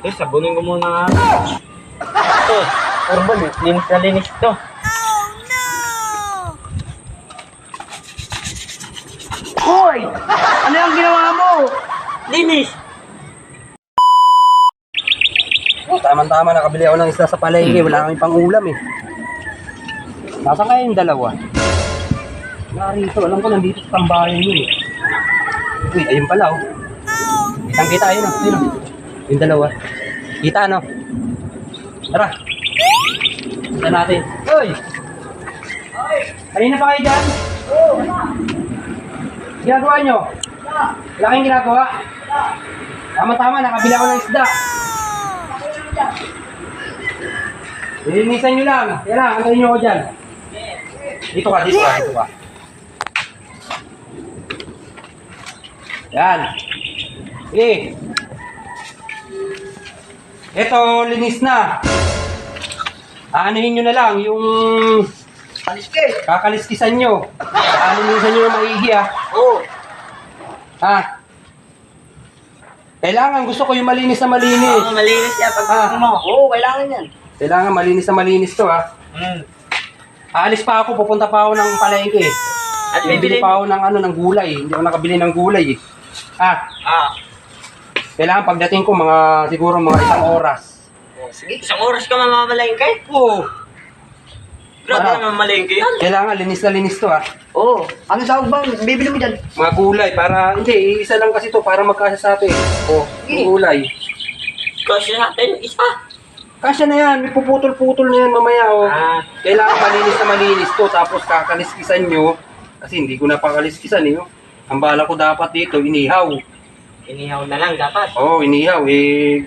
Eh, sabunin ko muna nga. Ito, Urban, linis na linis to. Hoy! Ano yung ginawa mo? Linis! Oh, tama-tama, nakabili ako ng isda sa palengke. Wala kami pang ulam eh. Nasaan kaya yung dalawa? Narito, alam ko nandito sa tambayan yun eh. Uy, ayun pala oh. Kitang kita, ayun oh. Ayun oh. Yung dalawa. Kita ano? Tara. Kita natin. Uy! Kanina pa kayo dyan? Oo. Ginagawa nyo? Wala kayong ginagawa? Tama-tama, nakabili ako ng isda. Ilinisan nyo lang. Yan lang, antayin nyo ako dyan. Dito ka, dito ka, dito ka. Yan. Sige. Ito, linis na. Aanuhin nyo na lang yung Kaliskis! kakaliskisan nyo. Aanuhin nyo na maigi ah. Oo. Ha? Kailangan, gusto ko yung malinis na malinis. Oo, malinis yan pag mo. Oo, kailangan yan. Kailangan malinis na malinis to ha. Aalis pa ako, pupunta pa ako ng palengke. At Bibili pa ako ng ano, ng gulay. Hindi ako nakabili ng gulay eh. Kailangan pagdating ko siguro mga 1 oras. Sige, isang oras ka mamamalengke? Oo. Grabe Para- naman malengke yan. Kailangan linis na linis to ha. Oo. Ano sa bang bibili mo dyan? Mga gulay para, hindi, isa lang kasi to para magkasya sa atin. Oo, yung gulay. Kasi natin, isa. Kasya na yan, may puputol-putol na yan mamaya oh. Ah. Kailangan malinis na malinis to, tapos kakaliskisan nyo. Kasi hindi ko napakaliskisan eh. Oh. Ang bala ko dapat dito, inihaw. Inihaw na lang dapat. Oo, inihaw eh.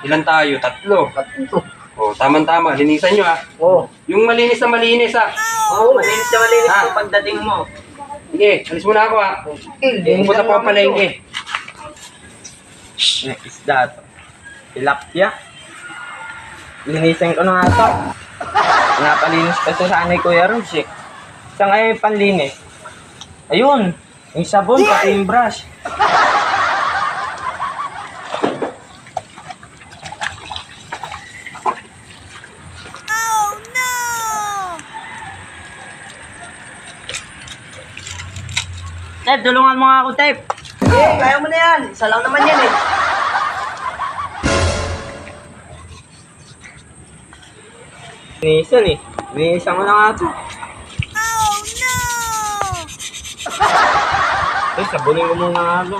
Ilan tayo? 3. Oh, tama-tama, linisan nyo ha. Oo. Yung malinis na malinis ha. Oo, malinis na malinis Ah. yung pagdating mo. Sige, alis muna ako ha. Pupunta po ang palengke. Isda to. Tilapia. Linisin ko na nga to. Napalinis pa sa sanay Kuya Rose eh. Siya nga yung panlinis. Ayun, yung sabon pati yung brush. Tep, tulungan mo nga ako, Tep. Eh, kaya mo na yan. Isa lang naman yan eh. Linisan eh. Linisan ko na nga ito. Eh, sabunin ko muna nga ito.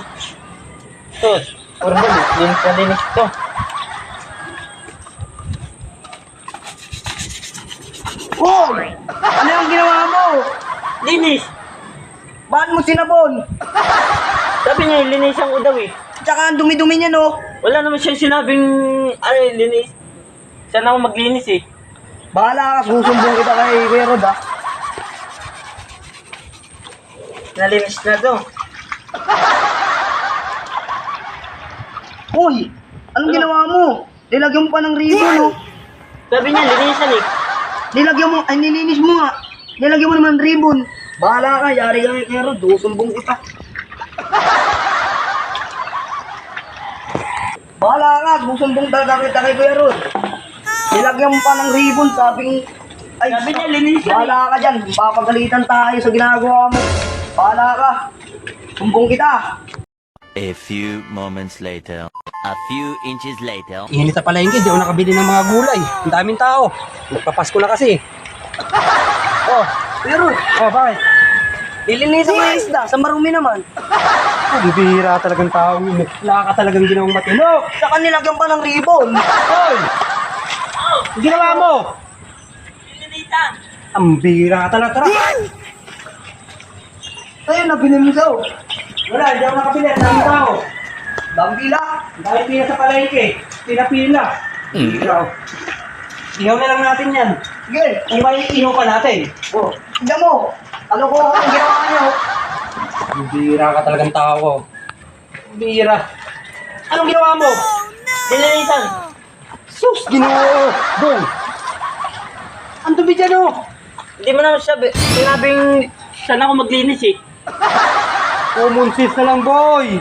Ito, Urban, linis na linis ito. Hoy! Ano yung ginawa mo? Linis! Bakit mo sinabon? Sabi niya, linisan ko daw eh. Tsaka ang dumi-dumi niya no? Wala naman siyang sinabing, linis. Saan ako maglinis eh. Bahala ka, susumbong kita kay Kuya Rod ah. Nalinis na to. Hoy! Anong Ano? ginawa mo? Nilagyan mo pa ng ribbon no? Sabi niya, linisan eh. Nilagyan mo, ay nilinis mo nga. Nilagyan mo naman ng ribbon. Bahala ka, yari ka kay Kuya Rod, susumbong kita. Bahala ka, susumbong talaga kita kay Kuya Rod. Nilagyan mo pa ng ribbon, sabing... Ay, Sabi niya, linisan eh. bahala ka dyan, papagalitan tayo sa ginagawa mo. Bahala ka, sumbong kita. A few moments later. A few inches later. Init sa palengke, di ako nakabili ng mga gulay. Ang daming tao. Magpapasko na kasi. Oh, Kuya Rod, Oh, bakit? nilinisan mo yung isda, sa marumi naman. Ang bihira talagang tao yun. Wala ka talagang ginawang matino. Saka nilagyan pa ng ribbon. Hoy! Ang ginawa mo? Linisan. Ang bihira ka talaga. Tara! Ayun, nabili mo daw. Wala, hindi ako nakabili. Ang daming tao. Dambila. Dahil pila sa palengke. Pila-pila. Bihira oh. Ihaw na lang natin yan. Sige. Kung may ihaw pa natin. Oh, tignan mo. Ano ko ang ginawa niyo? Ang bihira ka talagang tao. Ang bihira. Anong ginawa mo? Linisan. Sus, ginawa. Boy. Ang dumi dyan oh. Hindi mo naman sinabing saan ako maglinis eh. Common sense na lang, boy.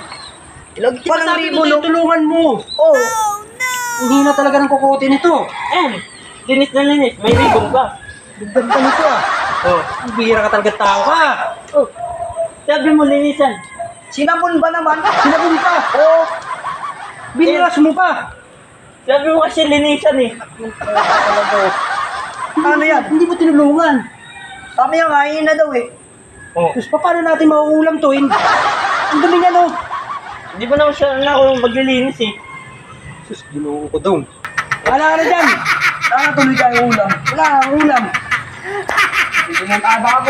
Ilagyan pa ng Sabi ribbon. ko tulungan mo. Oh, Hindi na talaga ng kukutin nito. Ayan, linis na linis. May ribbon pa. Dugdan ka nito ah. Oh, Ang bihira ka talaga tao ka. oh. Sabi mo linisan. Sinabon ba naman? Sinabon pa. Oo. Binilas mo pa. Sabi mo kasi linisan eh. Ano yan? Hindi mo tinulungan. Sabi niya, ngayon na daw eh. Oh. Tapos paano natin mauulam to? Ang dumi niya no. Hindi mo naman siya na ako maglilinis eh. Sus, ginoo ko daw. Wala ka na dyan. Saan tuloy tayo ulam? Wala kang ulam. Hindi mo taba ako.